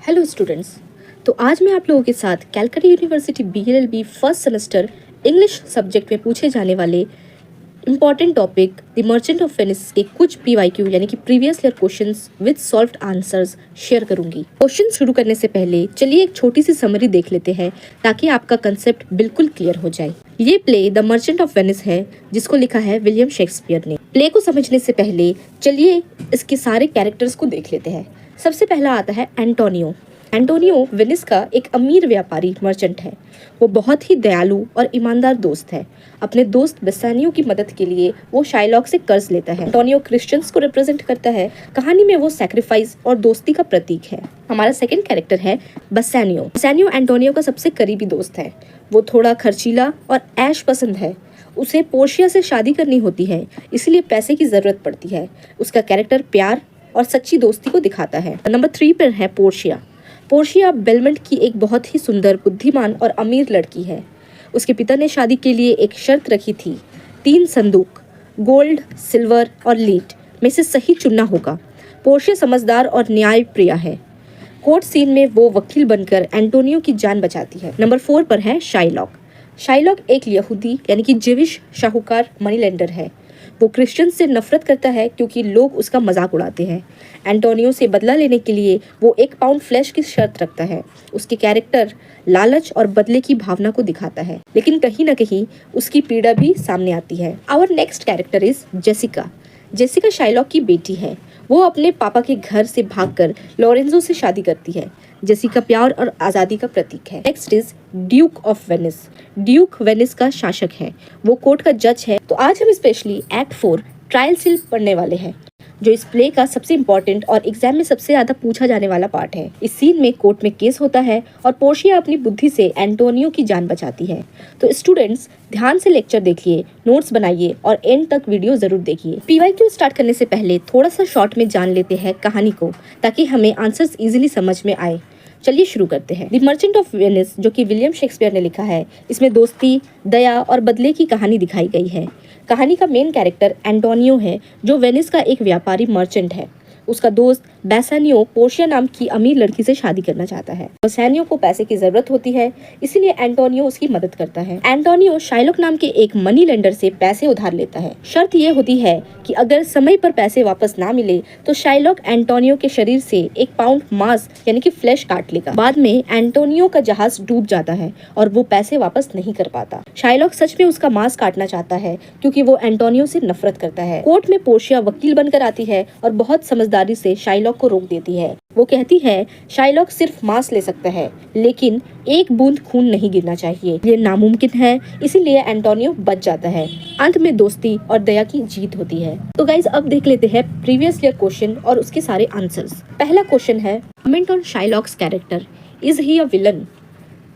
Hello students. तो आज मैं आप लोगों के साथ Calcutta university BLLB first semester English subject में पूछे जाने वाले important topic the merchant of Venice के कुछ पीवाईक्यू यानी कि previous year questions with solved answers share करूंगी। क्वेश्चन शुरू करने से पहले चलिए एक छोटी सी समरी देख लेते हैं ताकि आपका कंसेप्ट बिल्कुल क्लियर हो जाए। ये play the merchant of Venice है जिसको लिखा है विलियम शेक्सपियर ने। प्ले को समझने से पहले चलिए इसके सारे कैरेक्टर्स को देख लेते हैं। सबसे पहला आता है एंटोनियो। एंटोनियो वेनिस का एक अमीर व्यापारी मर्चेंट है। वो बहुत ही दयालु और ईमानदार दोस्त है। अपने दोस्त बेसानियो की मदद के लिए वो शाइलॉक से कर्ज लेता है। एंटोनियो क्रिश्चियंस को रिप्रेजेंट करता है। कहानी में वो सैक्रिफाइस और दोस्ती का प्रतीक है। हमारा सेकंड कैरेक्टर है बेसानियो। बेसानियो एंटोनियो का सबसे करीबी दोस्त है। वो थोड़ा खर्चीला और ऐश पसंद है। उसे पोर्शिया से शादी करनी होती है, इसलिए पैसे की जरूरत पड़ती है। उसका कैरेक्टर प्यार और सच्ची दोस्ती को दिखाता है। नंबर 3 पर है पोर्शिया। पोर्शिया बेलमंट की एक बहुत ही सुंदर, बुद्धिमान और अमीर लड़की है। उसके पिता ने शादी के लिए एक शर्त रखी थी, 3 संदूक, गोल्ड, सिल्वर और लीड में से सही चुनना होगा। पोर्शिया समझदार और न्याय प्रिय है। कोर्ट सीन में वो वकील बनकर एंटोनियो की जान बचाती है। नंबर 4 पर है शाइलॉक। शाइलॉक एक यहूदी यानी कि जेविश शाहूकार मनी लेंडर है। वो क्रिश्चियन से नफरत करता है क्योंकि लोग उसका मजाक उड़ाते हैं। एंटोनियो से बदला लेने के लिए वो 1 पाउंड फ्लैश की शर्त रखता है। उसके कैरेक्टर लालच और बदले की भावना को दिखाता है, लेकिन कहीं न कहीं उसकी पीड़ा भी सामने आती है। Our next character is Jessica. Jessica Shylock की बेटी है। वो अपने पापा के घर से भागकर लॉरेंजो से शादी करती है। जेसिका प्यार और आज़ादी का प्रतीक है। Next is Duke of Venice. Duke Venice का शासक है। वो कोर्ट का जज है। तो आज हम स्पेशली एक्ट 4 ट्रायल सील पढ़ने वाले हैं, जो इस प्ले का सबसे इम्पोर्टेंट और एग्जाम में सबसे ज्यादा पूछा जाने वाला पार्ट है। इस सीन में कोर्ट में केस होता है और पोर्शिया अपनी बुद्धि से एंटोनियो की जान बचाती है। तो स्टूडेंट्स ध्यान से लेक्चर देखिए, नोट्स बनाइए और एंड तक वीडियो जरूर देखिए। पीवाईक्यू स्टार्ट करने से पहले थोड़ा सा शॉर्ट में जान लेते हैं कहानी को, ताकि हमें आंसर्स इजीली समझ में आए। चलिए शुरू करते हैं। द मर्चेंट ऑफ वेनिस, जो कि विलियम शेक्सपियर ने लिखा है, इसमें दोस्ती, दया और बदले की कहानी दिखाई गई है। कहानी का मेन कैरेक्टर एंटोनियो है, जो वेनिस का एक व्यापारी मर्चेंट है। उसका दोस्त बेसानियो पोर्शिया नाम की अमीर लड़की से शादी करना चाहता है। बेसानियो को पैसे की जरूरत होती है, इसीलिए एंटोनियो उसकी मदद करता है। एंटोनियो शाइलॉक नाम के एक मनी लेंडर से पैसे उधार लेता है। शर्त ये होती है कि अगर समय पर पैसे वापस ना मिले तो शाइलॉक एंटोनियो के शरीर से 1 पाउंड मांस यानी कि फ्लैश काट लेगा। बाद में एंटोनियो का जहाज डूब जाता है और वो पैसे वापस नहीं कर पाता। शाइलॉक सच में उसका मांस काटना चाहता है क्योंकि वो एंटोनियो से नफरत करता है। कोर्ट में पोर्शिया वकील बनकर आती है और बहुत समझदारी से शाइलॉक को रोक देती है। वो कहती है शाइलॉक सिर्फ मांस ले सकता है, लेकिन 1 बूंद खून नहीं गिरना चाहिए, ये नामुमकिन है। इसीलिए एंटोनियो बच जाता है। अंत में दोस्ती और दया की जीत होती है। तो गाइज अब देख लेते हैं प्रीवियस ईयर क्वेश्चन और उसके सारे आंसर्स। पहला क्वेश्चन है, comment on Shylock's character, is he a villain.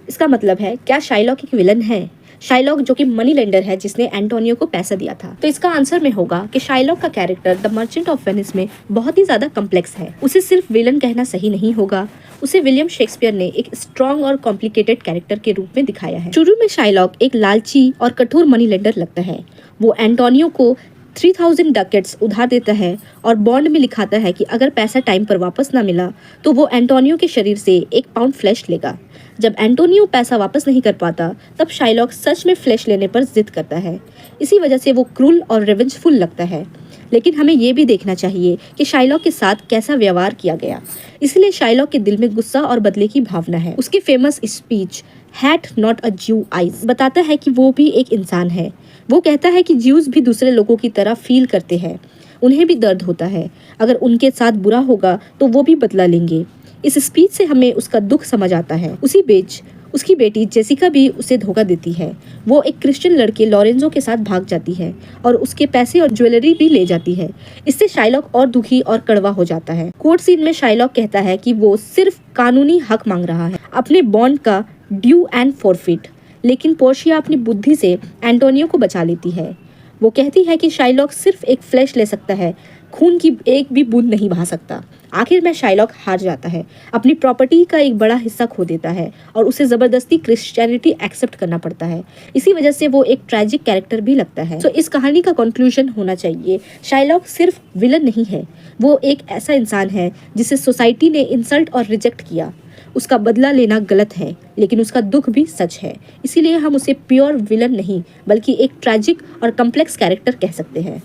इसका मतलब है क्या शाइलॉक एक विलन है। शाइलॉक जो कि मनी लेंडर है जिसने एंटोनियो को पैसा दिया था। तो इसका आंसर में होगा कि शाइलॉक का character the merchant of Venice में बहुत ही ज्यादा कॉम्प्लेक्स है। उसे सिर्फ विलन कहना सही नहीं होगा। उसे विलियम शेक्सपियर ने एक स्ट्रॉन्ग और कॉम्प्लिकेटेड कैरेक्टर के रूप में दिखाया है। शुरू में शाइलॉक एक लालची और कठोर मनी लेंडर लगता है। वो एंटोनियो को 3000 डकेट्स उधार देता है और बॉन्ड में लिखाता है कि अगर पैसा टाइम पर वापस ना मिला तो वो एंटोनियो के शरीर से 1 पाउंड फ्लैश लेगा। जब एंटोनियो पैसा वापस नहीं कर पाता तब शाइलॉक सच में फ्लैश लेने पर जिद करता है। इसी वजह से वो क्रूल और रिवेंजफुल लगता है। लेकिन हमें ये भी देखना चाहिए कि शाइलॉक के साथ कैसा व्यवहार किया गया। इसलिए शाइलॉक के दिल में गुस्सा और बदले की भावना है। उसकी famous speech had not a ज्यू आइज बताता है कि वो भी एक इंसान है। वो कहता है कि ज्यूज भी दूसरे लोगों की तरह फील करते हैं, उन्हें भी दर्द होता है। अगर उनके साथ बुरा होगा तो वो भी बदला लेंगे। इस स्पीच से हमें उसका दुख समझ आता है। उसी बीच उसकी बेटी जेसिका भी उसे धोखा देती है। वो एक क्रिश्चियन लड़के लॉरेंजो के साथ भाग जाती है और उसके पैसे और ज्वेलरी भी ले जाती है। इससे शाइलॉक और दुखी और कड़वा हो जाता है। कोर्ट सीन में शाइलॉक कहता है कि वो सिर्फ कानूनी हक मांग रहा है, अपने बॉन्ड का ड्यू एंड फॉरफिट। लेकिन पोर्शिया अपनी बुद्धि से एंटोनियो को बचा लेती है। वो कहती है कि शाइलॉक सिर्फ एक फ्लैश ले सकता है, खून की एक भी बूंद नहीं बहा सकता। आखिर में शाइलॉक हार जाता है, अपनी प्रॉपर्टी का एक बड़ा हिस्सा खो देता है और उसे जबरदस्ती क्रिश्चियनिटी एक्सेप्ट करना पड़ता है। इसी वजह से वो एक ट्रैजिक कैरेक्टर भी लगता है। तो इस कहानी का कंक्लूजन होना चाहिए, शाइलॉक सिर्फ विलन नहीं है, वो एक ऐसा इंसान है जिसे सोसाइटी ने इंसल्ट और रिजेक्ट किया। उसका बदला लेना गलत है, लेकिन उसका दुख भी सच है। इसीलिए हम उसे प्योर विलन नहीं बल्कि एक ट्रैजिक और कॉम्प्लेक्स कैरेक्टर कह सकते हैं।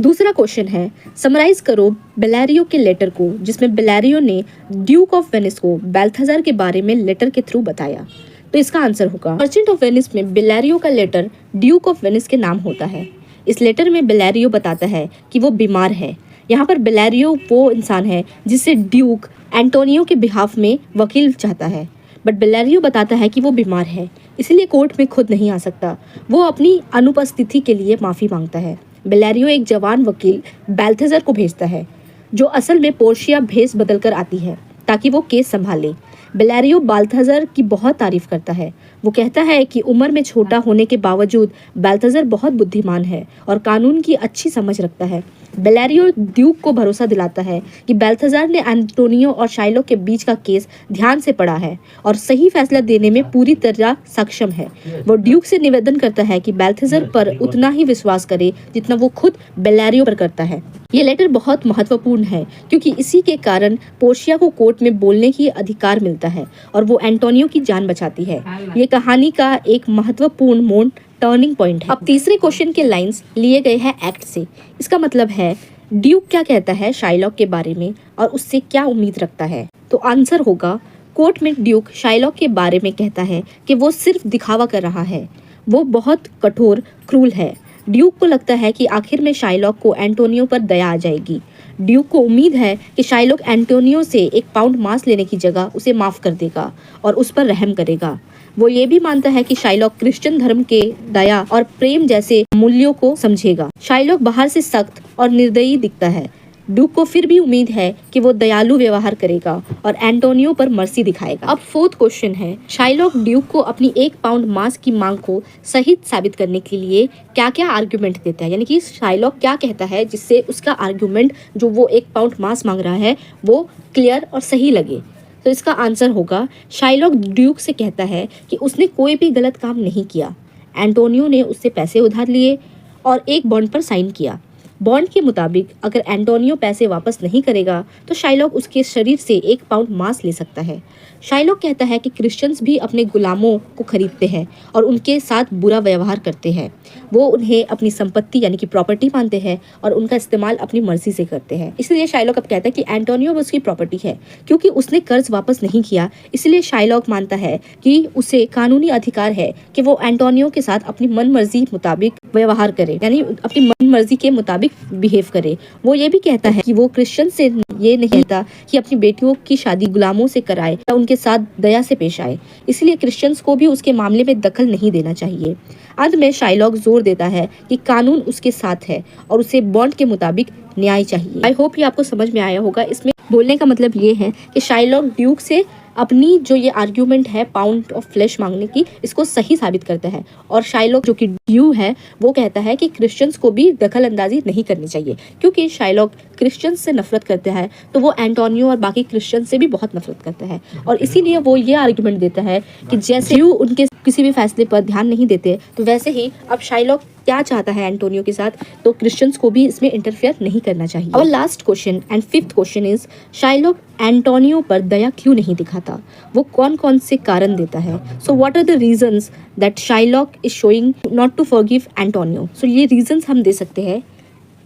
दूसरा क्वेश्चन है, समराइज करो बेलारियो के लेटर को जिसमें बेलारियो ने ड्यूक ऑफ वेनिस को बाल्थाजार के बारे में लेटर के थ्रू बताया। तो इसका आंसर होगा मर्चेंट ऑफ वेनिस में बेलारियो का लेटर ड्यूक ऑफ वेनिस के नाम होता है। इस लेटर में बेलारियो बताता है कि वो बीमार है। यहाँ पर बेलारियो वो इंसान है जिससे ड्यूक एंटोनियो के बिहाफ में वकील चाहता है, बट बेलारियो बताता है कि वो बीमार है, इसलिए कोर्ट में खुद नहीं आ सकता। वो अपनी अनुपस्थिति के लिए माफ़ी मांगता है। बेलारियो एक जवान वकील बाल्थाजार को भेजता है, जो असल में पोर्शिया भेस बदलकर आती है ताकि वो केस संभाले। बेलारियो बाल्थाजार की बहुत तारीफ करता है। वो कहता है कि उम्र में छोटा होने के बावजूद बाल्थाजार बहुत बुद्धिमान है और कानून की अच्छी समझ रखता है। बेलारियो ड्यूक को भरोसा दिलाता है कि बाल्थाजार ने एंटोनियो और शाइलॉक के बीच का केस ध्यान से पढ़ा है और सही फैसला देने में पूरी तरह सक्षम है। वो ड्यूक से निवेदन करता है कि बाल्थाजार पर उतना ही विश्वास करे जितना वो खुद बेलारियो पर करता है। ये लेटर बहुत महत्वपूर्ण है क्योंकि इसी के कारण पोर्शिया को कोर्ट में बोलने की अधिकार मिलता है और वो एंटोनियो की जान बचाती है। ये कहानी का एक महत्वपूर्ण मोड़ टर्निंग पॉइंट है। अब तीसरे क्वेश्चन के लाइंस लिए गए हैं एक्ट से। इसका मतलब है ड्यूक क्या कहता है शाइलॉक के बारे में और उससे क्या उम्मीद रखता है। तो आंसर होगा, कोर्ट में ड्यूक शाइलॉक के बारे में कहता है कि वो सिर्फ दिखावा कर रहा है, वो बहुत कठोर क्रूल है। ड्यूक को लगता है कि आखिर में शाइलॉक को एंटोनियो पर दया आ जाएगी। ड्यूक को उम्मीद है कि शाइलॉक एंटोनियो से 1 पाउंड मांस लेने की जगह उसे माफ कर देगा और उस पर रहम करेगा। वो ये भी मानता है कि शाइलॉक क्रिश्चियन धर्म के दया और प्रेम जैसे मूल्यों को समझेगा। शाइलॉक बाहर से सख्त और निर्दयी दिखता है। ड्यूक को फिर भी उम्मीद है कि वो दयालु व्यवहार करेगा और एंटोनियो पर मर्सी दिखाएगा। अब फोर्थ क्वेश्चन है, शाइलॉक ड्यूक को अपनी 1 पाउंड मांस की मांग को सही साबित करने के लिए क्या क्या आर्ग्यूमेंट देता है, यानी कि शाइलॉक क्या कहता है जिससे उसका आर्ग्यूमेंट जो वो 1 पाउंड मांस मांग रहा है वो क्लियर और सही लगे। तो इसका आंसर होगा, शाइलॉक ड्यूक से कहता है कि उसने कोई भी गलत काम नहीं किया। एंटोनियो ने उससे पैसे उधार लिए और एक बॉन्ड पर साइन किया। बॉन्ड के मुताबिक अगर एंटोनियो पैसे वापस नहीं करेगा तो शाइलॉक उसके शरीर से 1 पाउंड मांस ले सकता है। शाइलॉक कहता है कि क्रिश्चियंस भी अपने गुलामों को खरीदते हैं और उनके साथ बुरा व्यवहार करते हैं। वो उन्हें अपनी संपत्ति यानी कि प्रॉपर्टी मानते हैं और उनका इस्तेमाल अपनी मर्जी से करते हैं। इसलिए शाइलॉक अब कहता है कि एंटोनियो उसकी प्रॉपर्टी है। क्योंकि उसने कर्ज वापस नहीं किया, इसलिए शाइलॉक मानता है कि उसे कानूनी अधिकार है कि वो एंटोनियो के साथ अपनी मन मर्जी मुताबिक व्यवहार करे, यानी अपनी मन मर्जी के मुताबिक बिहेव करे। वो ये भी कहता है कि वो क्रिश्चियन से ये नहीं कहता कि अपनी बेटियों की शादी गुलामों से कराए या उनके साथ दया से पेश आए, इसलिए क्रिश्चियंस को भी उसके मामले में दखल नहीं देना चाहिए। अंत में शाइलॉक जोर देता है कि कानून उसके साथ है और उसे बॉन्ड के मुताबिक न्याय चाहिए। आई होप ये आपको समझ में आया होगा। इसमें बोलने का मतलब ये है कि शाइलॉक ड्यूक से अपनी जो ये आर्ग्यूमेंट है पाउंड ऑफ फ्लेश मांगने की, इसको सही साबित करता है और शाइलॉक जो कि ड्यू है वो कहता है कि क्रिश्चियंस को भी दखल अंदाजी नहीं करनी चाहिए। क्योंकि शाइलॉक क्रिश्चियंस से नफरत करता है तो वो एंटोनियो और बाकी क्रिश्चियन से भी बहुत नफरत करता है और इसीलिए वो ये आर्ग्यूमेंट देता है कि जैसे ड्यू उनके किसी भी फैसले पर ध्यान नहीं देते, तो वैसे ही अब शाइलॉक क्या चाहता है एंटोनियो के साथ, तो क्रिश्चियंस को भी इसमें इंटरफेयर नहीं करना चाहिए। और last question and fifth question is, Shylock Antonio पर दया क्यों नहीं दिखाता, वो कौन कौन से कारण देता है। So what are the reasons that Shylock is showing not to forgive Antonio. So ये रीजंस हम दे सकते हैं।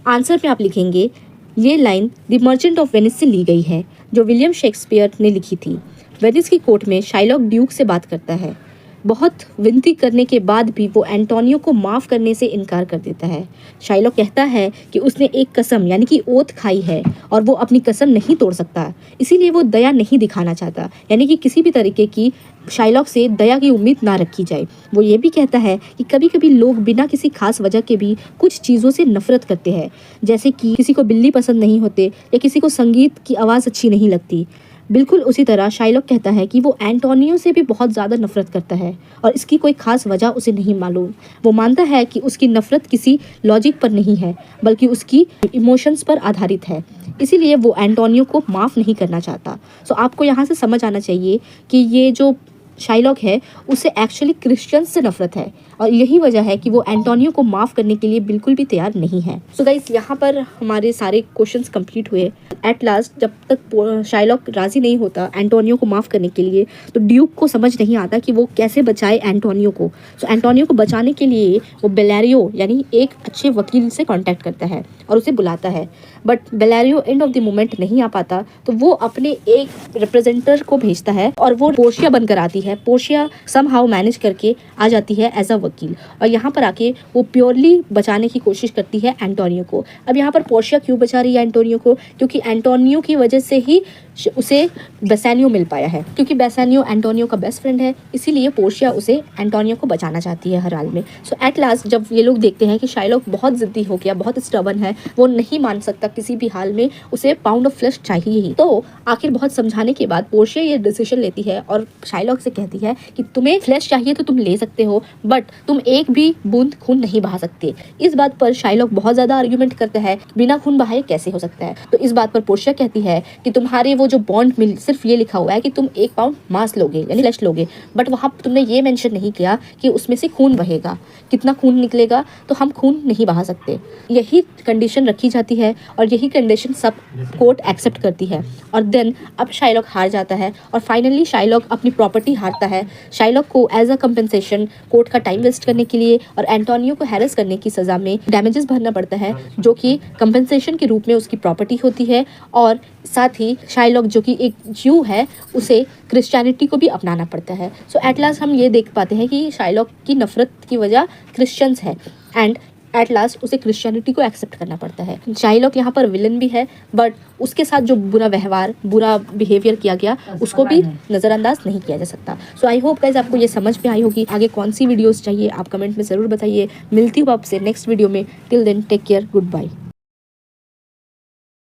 आंसर में आप लिखेंगे, ये line the merchant of Venice से ली गई है जो विलियम शेक्सपियर ने लिखी थी। वेनिस की कोर्ट में शाइलॉक ड्यूक से बात करता है। बहुत विनती करने के बाद भी वो एंटोनियो को माफ़ करने से इनकार कर देता है। शाइलॉक कहता है कि उसने एक कसम यानी कि ओथ खाई है और वो अपनी कसम नहीं तोड़ सकता, इसीलिए वो दया नहीं दिखाना चाहता, यानी कि किसी भी तरीके की शाइलॉक से दया की उम्मीद ना रखी जाए। वो ये भी कहता है कि कभी कभी लोग बिना किसी खास वजह के भी कुछ चीज़ों से नफरत करते हैं, जैसे कि किसी को बिल्ली पसंद नहीं होते या किसी को संगीत की आवाज़ अच्छी नहीं लगती। बिल्कुल उसी तरह शाइलॉक कहता है कि वो एंटोनियो से भी बहुत ज़्यादा नफरत करता है और इसकी कोई खास वजह उसे नहीं मालूम। वो मानता है कि उसकी नफरत किसी लॉजिक पर नहीं है बल्कि उसकी इमोशंस पर आधारित है, इसीलिए वो एंटोनियो को माफ़ नहीं करना चाहता। सो आपको यहाँ से समझ आना चाहिए कि ये जो शाइलॉक है उसे एक्चुअली क्रिश्चियंस से नफरत है और यही वजह है कि वो एंटोनियो को माफ़ करने के लिए बिल्कुल भी तैयार नहीं है। सो गाइस, यहाँ पर हमारे सारे क्वेश्चंस कंप्लीट हुए। एट लास्ट जब तक शाइलॉक राजी नहीं होता एंटोनियो को माफ़ करने के लिए, तो ड्यूक को समझ नहीं आता कि वो कैसे बचाए एंटोनियो को। सो एंटोनियो को बचाने के लिए वो बेलारियो यानी एक अच्छे वकील से कांटेक्ट करता है और उसे बुलाता है, but Bellario end of the moment नहीं आ पाता, तो वो अपने एक रिप्रेजेंटर को भेजता है और वो पोर्शिया बनकर आती है। पोर्शिया समहाउ मैनेज करके आ जाती है एज अ वकील और यहाँ पर आके वो प्योरली बचाने की कोशिश करती है एंटोनियो को। अब यहाँ पर पोर्शिया क्यों बचा रही है एंटोनियो को? क्योंकि एंटोनियो की वजह से ही उसे बेसानियो मिल पाया है, क्योंकि बेसानियो एंटोनियो का बेस्ट फ्रेंड है, इसीलिए पोर्शिया उसे एंटोनियो को बचाना चाहती है हर हाल में। सो एट लास्ट जब ये लोग देखते हैं कि शाइलॉक बहुत ज़िद्दी हो गया, बहुत स्टबर्न है, वो नहीं मान सकता किसी भी हाल में, उसे पाउंड ऑफ फ्लेश चाहिए ही, तो आखिर बहुत समझाने के बाद पोर्शिया ये डिसीजन लेती है और शाइलॉक से कहती है कि तुम्हें फ्लेश चाहिए तो तुम ले सकते हो, बट तुम एक भी बूंद खून नहीं बहा सकते। इस बात पर शाइलॉक बहुत ज़्यादा आर्ग्यूमेंट करता है, बिना खून बहाए कैसे हो सकता है? तो इस बात पर पोर्शिया कहती है कि तुम्हारे वो जो बॉन्ड में सिर्फ ये लिखा हुआ है कि तुम 1 पाउंड मांस लोगे यानी फ्लेश लोगे, बट वहाँ तुमने ये मेंशन नहीं किया कि उसमें से खून बहेगा, कितना खून निकलेगा, तो हम खून नहीं बहा सकते। यही कंडीशन रखी जाती है और यही कंडीशन सब कोर्ट एक्सेप्ट करती है। और देन अब शाइलॉक हार जाता है और फाइनली शाइलॉक अपनी प्रॉपर्टी हारता है। शाइलॉक को एज अ कंपनसेशन कोर्ट का टाइम वेस्ट करने के लिए और एंटोनियो को हैरेस करने की सज़ा में डैमेजेस भरना पड़ता है, जो कि कंपनसेशन के रूप में उसकी प्रॉपर्टी होती है। और साथ ही शाइलॉक जो कि एक ज्यू है, उसे क्रिश्चियनिटी को भी अपनाना पड़ता है। सो एट लास्ट हम ये देख पाते हैं कि शाइलॉक की नफरत की वजह क्रिश्चियंस है एंड एट लास्ट उसे क्रिश्चियनिटी को एक्सेप्ट करना पड़ता है। शाइलॉक यहाँ पर विलन भी है, बट उसके साथ जो बुरा व्यवहार, बुरा बिहेवियर किया गया, उसको भी नज़रअंदाज नहीं किया जा सकता। सो आई होप गाइज आपको ये समझ में आई होगी। आगे कौन सी वीडियोस चाहिए आप कमेंट में ज़रूर बताइए। मिलती हूँ आपसे नेक्स्ट वीडियो में। Till then take care, good bye.